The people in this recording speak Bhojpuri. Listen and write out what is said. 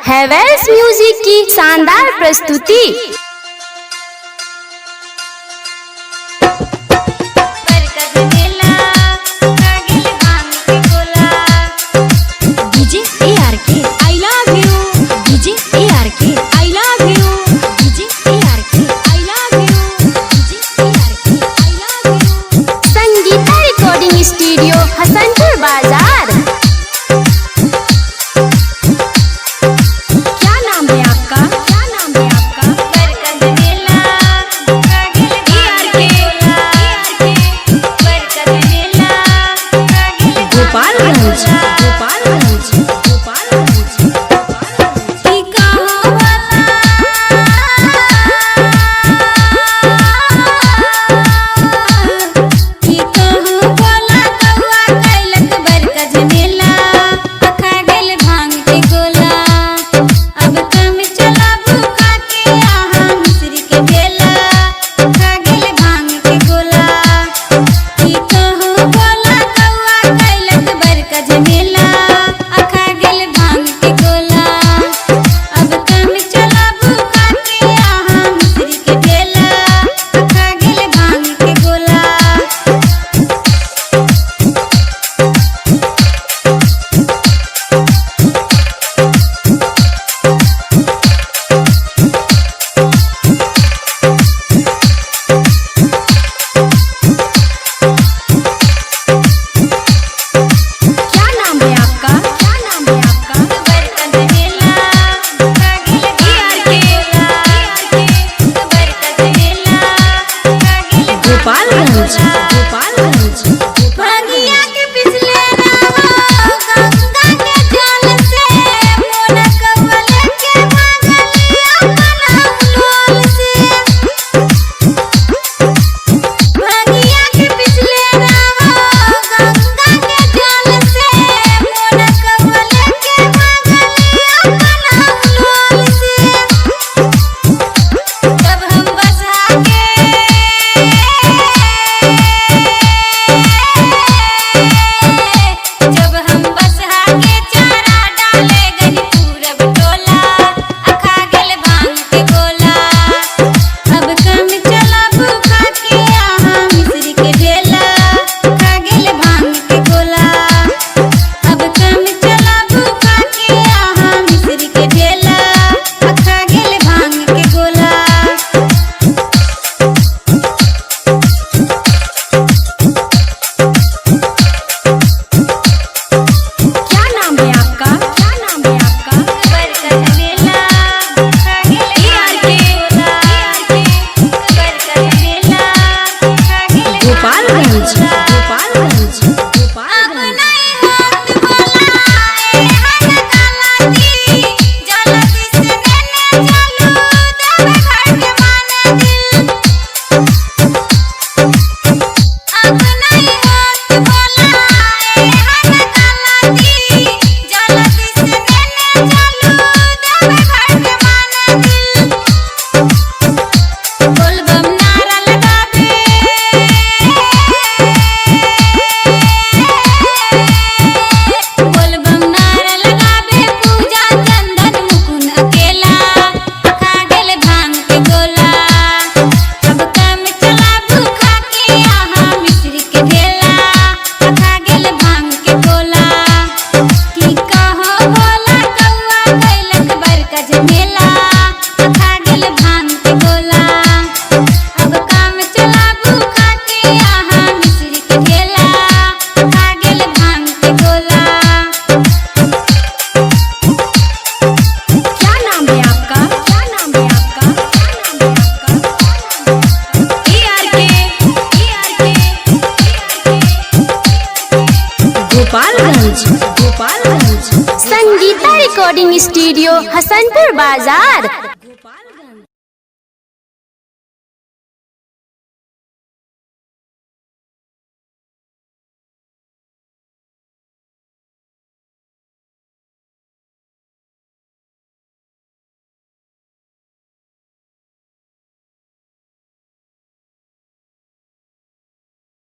हैवेल्स म्यूजिक की शानदार प्रस्तुति। स्टूडियो हसनपुर बाजार। क्या नाम है आपका? क्या नाम है आपका? गोपालगंज गोपालगंज गोपालगंज। गोपालगंज गोपालगंज भगिया के पिछले रहो गंगा के जल से मोना कवले के भागलिया बनौल से। भगिया के पिछले रहो गंगा के जल से मोना कवले के भागलिया बनौल से। तब हम बसा के जब हम बसहा के चारा डाले गनी पूरब टोला अखा गेल भांग के गोला। अब कम चला भूखा के आहा मिश्री के ढेला अखा गेल भांग के गोला। अब कम चला भूखा के आहा मिश्री के ढेला अखा गेल भांग के गोला। क्या नाम है आपका? क्या नाम है आपका? बरकत मेला खा गेल बरकत मेला खा गेल गोपालगंज गोपालगंज अब गोपालगंज। नहीं हाथ बोलाए हन गलती जल्दी से लेने चलो देव घर के माने दिल। अब नहीं हाथ बोलाए हन गलती जल्दी से लेने चलो देव घर के माने दिल। बोलबम नारा लगाबे बोलबम नारा लगाबे पूजा चंदन मुकुन अकेला खा गेल भांग के गोला। अब कम चला भूखा के आहा मिश्री के ढेला खा गेल भांग के गोला। की कहो भोला कौआ कैलक बरका झमेला खा गेल भांग के गोला। अब काम चला भूखा के आहा मिश्री के ढेला खा गेल भांग के गोला। क्या नाम है आपका? क्या नाम है आपका? क्या नाम है आपका? गोपालगंज गोपालगंज। संगीता रिकॉर्डिंग स्टूडियो हसनपुर बाजार।